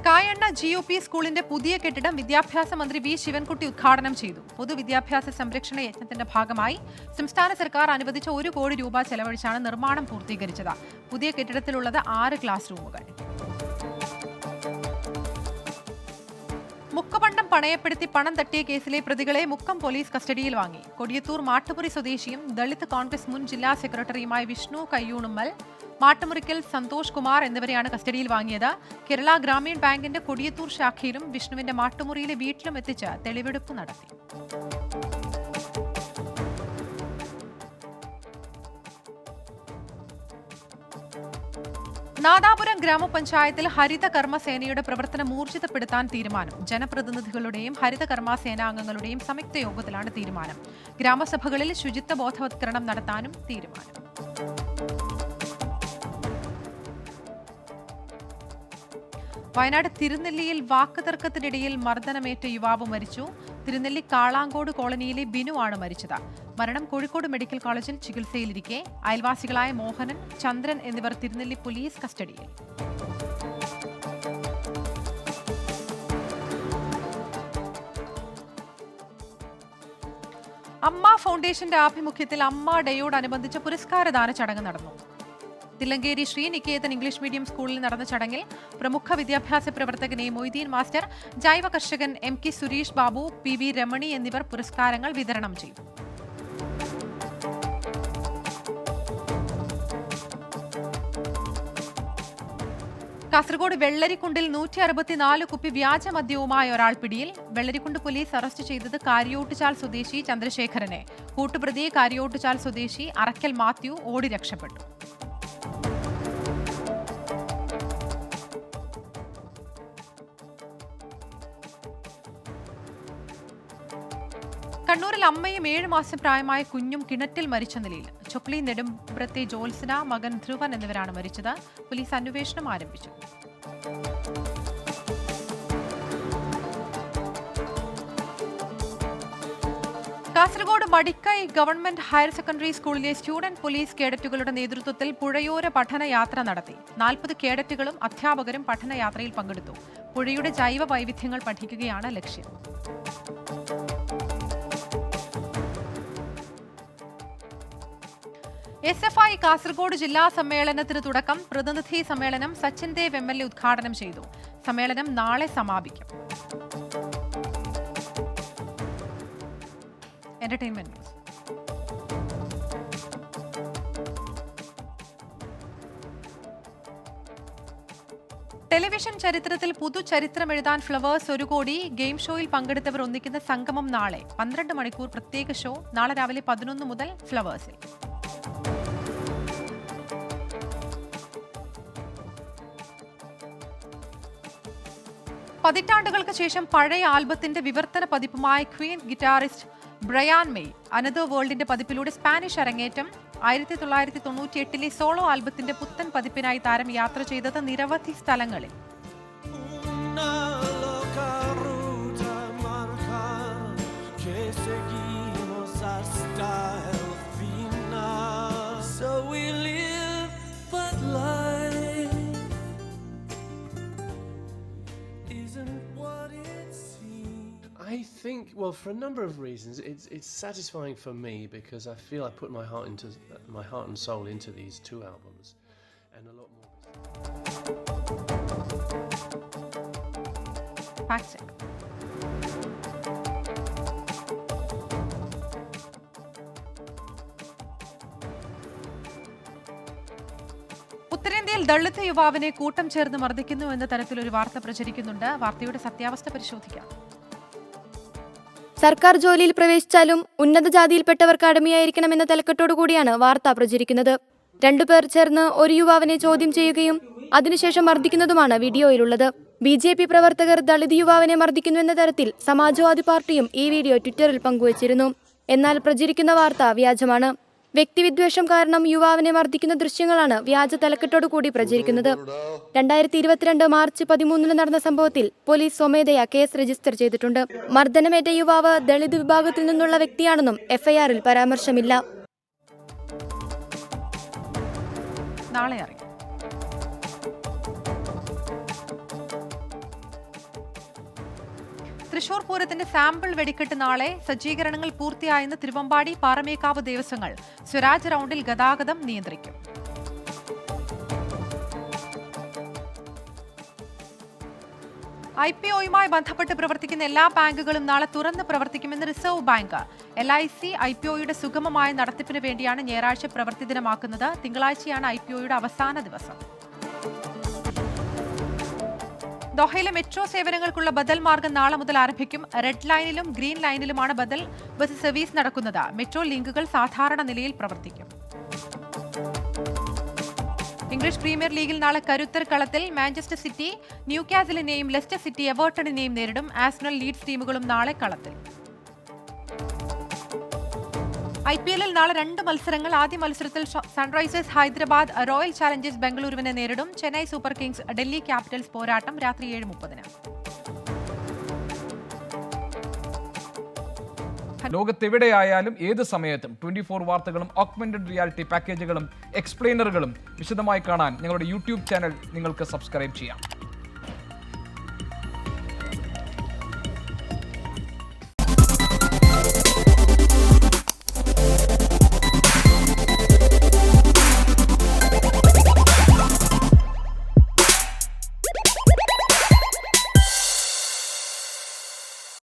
കായണ്ണ GUP സ്കൂളിന്റെ പുതിയ കെട്ടിടം വിദ്യാഭ്യാസ മന്ത്രി V ശിവൻകുട്ടി ഉദ്ഘാടനം ചെയ്തു. പൊതുവിദ്യാഭ്യാസ സംരക്ഷണ യജ്ഞത്തിന്റെ ഭാഗമായി സംസ്ഥാന സർക്കാർ അനുവദിച്ച 1 കോടി രൂപ ചെലവഴിച്ചാണ് നിർമ്മാണം പൂർത്തീകരിച്ചത്. പുതിയ കെട്ടിടത്തിലുള്ളത് 6 ക്ലാസ് റൂമുകൾ. മുക്കപണ്ടം പണയപ്പെടുത്തി പണം തട്ടിയ കേസിലെ പ്രതികളെ മുക്കം പോലീസ് കസ്റ്റഡിയിൽ വാങ്ങി. കൊടിയത്തൂർ മാട്ടുമുറി സ്വദേശിയും ദളിത് കോൺഗ്രസ് മുൻ ജില്ലാ സെക്രട്ടറിയുമായ വിഷ്ണു കയ്യൂണുമ്മൽ, മാട്ടുമുറിക്കൽ സന്തോഷ് കുമാർ എന്നിവരെയാണ് കസ്റ്റഡിയിൽ വാങ്ങിയത്. കേരള ഗ്രാമീൺ ബാങ്കിന്റെ കൊടിയത്തൂർ ശാഖയിലും വിഷ്ണുവിന്റെ മാട്ടുമുറിയിലെ വീട്ടിലും എത്തിച്ച് തെളിവെടുപ്പ് നടത്തി. നാദാപുരം ഗ്രാമപഞ്ചായത്തിൽ ഹരിത കർമ്മസേനയുടെ പ്രവർത്തനം ഊർജിതപ്പെടുത്താൻ തീരുമാനം. ജനപ്രതിനിധികളുടെയും ഹരിത കർമ്മസേനാംഗങ്ങളുടെയും സംയുക്ത യോഗത്തിലാണ് തീരുമാനം. ഗ്രാമസഭകളിൽ ശുചിത്വ ബോധവത്കരണം നടത്താനും തീരുമാനം. വയനാട് തിരുനെല്ലിയിൽ വാക്കുതർക്കത്തിനിടയിൽ മർദ്ദനമേറ്റ യുവാവ് മരിച്ചു. തിരുനെല്ലി കാളാങ്കോട് കോളനിയിലെ ബിനു ആണ് മരിച്ചത്. മരണം കോഴിക്കോട് മെഡിക്കൽ കോളേജിൽ ചികിത്സയിലിരിക്കെ അയൽവാസികളായ മോഹനൻ, ചന്ദ്രൻ എന്നിവർ തിരുനെല്ലി പോലീസ് കസ്റ്റഡിയിൽ. അമ്മ ഫൗണ്ടേഷന്റെ ആഭിമുഖ്യത്തിൽ അമ്മ ഡേയോടനുബന്ധിച്ച പുരസ്കാരദാന ചടങ്ങ് നടന്നു. തില്ലങ്കേരി ശ്രീ നികേതൻ ഇംഗ്ലീഷ് മീഡിയം സ്കൂളിൽ നടന്ന ചടങ്ങിൽ പ്രമുഖ വിദ്യാഭ്യാസ പ്രവർത്തകൻ എ മൊയ്തീൻ മാസ്റ്റർ, ജൈവ കർഷകൻ MK സുരേഷ് ബാബു, PV രമണി എന്നിവർ പുരസ്കാരങ്ങൾ വിതരണം ചെയ്തു. കാസർഗോഡ് വെള്ളരിക്കുണ്ടിൽ 164 കുപ്പി വ്യാജമദ്യവുമായി ഒരാൾ പിടിയിൽ. വെള്ളരിക്കുണ്ട് പോലീസ് അറസ്റ്റ് ചെയ്തത് കാര്യോട്ടുചാൽ സ്വദേശി ചന്ദ്രശേഖരനെ. കൂട്ടുപ്രതി കാര്യോട്ടുചാൽ സ്വദേശി അറക്കൽ മാത്യു ഓടി രക്ഷപ്പെട്ടു. കണ്ണൂരിൽ അമ്മയും 7 മാസം പ്രായമായ കുഞ്ഞും കിണറ്റിൽ മരിച്ച നിലയിൽ. ചൊക്ലി നെടുമ്പ്രത്തെ ജോത്സന, മകൻ ധ്രുവൻ എന്നിവരാണ് മരിച്ചത്. പോലീസ് അന്വേഷണം ആരംഭിച്ചു. Kasaragod Madikai government higher secondary സ്കൂളിലെ സ്റ്റുഡന്റ് പോലീസ് കേഡറ്റുകളുടെ നേതൃത്വത്തിൽ പുഴയോര പഠനയാത്ര നടത്തി. 40 കേഡറ്റുകളും അധ്യാപകരും പഠനയാത്രയിൽ പങ്കെടുത്തു. പുഴയുടെ ജൈവ വൈവിധ്യങ്ങൾ പഠിക്കുകയാണ് ലക്ഷ്യം. SFI കാസർഗോഡ് ജില്ലാ സമ്മേളനത്തിന് തുടക്കം. പ്രതിനിധി സമ്മേളനം സച്ചിൻ ദേവ് MLA ഉദ്ഘാടനം ചെയ്തു. സമ്മേളനം നാളെ സമാപിക്കും. Entertainment news. ടെലിവിഷൻ ചരിത്രത്തിൽ പുതുചരിത്രം എഴുതാൻ ഫ്ലവേഴ്സ് 1 കോടി. ഗെയിം ഷോയിൽ പങ്കെടുത്തവർ ഒന്നിക്കുന്ന സംഗമം നാളെ. 12 മണിക്കൂർ പ്രത്യേക ഷോ നാളെ രാവിലെ 11 മുതൽ ഫ്ലവേഴ്സിൽ. പതിറ്റാണ്ടുകൾക്ക് ശേഷം പഴയ ആൽബത്തിന്റെ വിവർത്തന പതിപ്പുമായി Queen guitarist Brian May another വേൾഡിന്റെ പതിപ്പിലൂടെ സ്പാനിഷ് അരങ്ങേറ്റം. 1998 സോളോ ആൽബത്തിന്റെ പുത്തൻ പതിപ്പിനായി താരം യാത്ര ചെയ്തത് നിരവധി സ്ഥലങ്ങളിൽ. I think, well, for a number of reasons, it's satisfying for me because I feel I put my heart and soul into these 2 albums, and a lot more. Fact check. ഉത്തരേന്ത്യയിൽ ദളിത് യുവാവിനെ കൂട്ടം ചേർന്ന് മർദ്ദിക്കുന്നു എന്ന തരത്തിലൊരു വാർത്ത പ്രചരിക്കുന്നുണ്ട്. വാർത്തയുടെ സത്യാവസ്ഥ പരിശോധിക്കാം. സർക്കാർ ജോലിയിൽ പ്രവേശിച്ചാലും ഉന്നത ജാതിയിൽപ്പെട്ടവർക്ക് അടിമയായിരിക്കണമെന്ന തലക്കെട്ടോടുകൂടിയാണ് വാർത്ത പ്രചരിക്കുന്നത്. 2 പേർ ചേർന്ന് ഒരു യുവാവിനെ ചോദ്യം ചെയ്യുകയും അതിനുശേഷം മർദ്ദിക്കുന്നതുമാണ് വീഡിയോയിലുള്ളത്. BJP പ്രവർത്തകർ ദളിത് യുവാവിനെ മർദ്ദിക്കുന്നു എന്ന തരത്തിൽ സമാജ്വാദി പാർട്ടിയും ഈ വീഡിയോ ട്വിറ്ററിൽ പങ്കുവച്ചിരുന്നു. എന്നാൽ പ്രചരിക്കുന്ന വാർത്ത വ്യാജമാണ്. വ്യക്തിവിദ്വേഷം കാരണം യുവാവിനെ മർദ്ദിക്കുന്ന ദൃശ്യങ്ങളാണ് വ്യാജ തലക്കെട്ടോടുകൂടി പ്രചരിക്കുന്നത്. 2022 മാർച്ച് 13 നടന്ന സംഭവത്തിൽ പോലീസ് സ്വമേധയാ കേസ് രജിസ്റ്റർ ചെയ്തിട്ടുണ്ട്. മർദ്ദനമേറ്റ യുവാവ് ദളിത് വിഭാഗത്തിൽ നിന്നുള്ള വ്യക്തിയാണെന്നും FIR-ൽ പരാമർശമില്ല. നാളെ അറിയാം. തൃശൂർ പൂരത്തിന്റെ സാമ്പിൾ വെടിക്കെട്ട് നാളെ. സജ്ജീകരണങ്ങൾ പൂർത്തിയായെന്ന് തിരുവമ്പാടി പാറമേക്കാവ് ദേവസ്വങ്ങൾ. സ്വരാജ് റൗണ്ടിൽ ഗതാഗതം നിയന്ത്രിക്കും. IPO-യുമായി ബന്ധപ്പെട്ട് പ്രവർത്തിക്കുന്ന എല്ലാ ബാങ്കുകളും നാളെ തുറന്ന് പ്രവർത്തിക്കുമെന്ന് റിസർവ് ബാങ്ക്. LIC IPO-യുടെ സുഗമമായ നടത്തിപ്പിന് വേണ്ടിയാണ് ഞായറാഴ്ച പ്രവൃത്തി ദിനമാക്കുന്നത്. തിങ്കളാഴ്ചയാണ് IPO-യുടെ അവസാന ദിവസം. ദോഹയിലെ മെട്രോ സേവനങ്ങൾക്കുള്ള ബദൽ മാർഗം നാളെ മുതൽ ആരംഭിക്കും. റെഡ് ലൈനിലും ഗ്രീൻ ലൈനിലുമാണ് ബദൽ ബസ് സർവീസ് നടക്കുന്നത്. മെട്രോ ലിങ്കുകൾ സാധാരണ നിലയിൽ പ്രവർത്തിക്കും. ഇംഗ്ലീഷ് പ്രീമിയർ ലീഗിൽ നാളെ കരുത്തർ കളത്തിൽ. മാഞ്ചസ്റ്റർ സിറ്റി ന്യൂകാസിലിനെയും ലെസ്റ്റർ സിറ്റി എവർട്ടണിനെയും നേരിടും. ആഴ്സണൽ ലീഡ്സ് ടീമുകളും നാളെ കളത്തിൽ. IPL-ൽ നാളെ 2 മത്സരങ്ങൾ. ആദ്യ മത്സരത്തിൽ സൺറൈസേഴ്സ് ഹൈദരാബാദ് റോയൽ ചാലഞ്ചേഴ്സ് ബംഗളൂരുവിനെ നേരിടും. Chennai super Kings Delhi Capitals പോരാട്ടം രാത്രി 7:30. ലോകത്തെവിടെയായാലും ഏത് സമയത്തും 24 വാർത്തകളും ഓഗ്മെന്റഡ് റിയാലിറ്റി പാക്കേജുകളും എക്സ്പ്ലെയിനറുകളും വിശദമായി കാണാൻ ഞങ്ങളുടെ YouTube ചാനൽ നിങ്ങൾക്ക് സബ്സ്ക്രൈബ് ചെയ്യാം.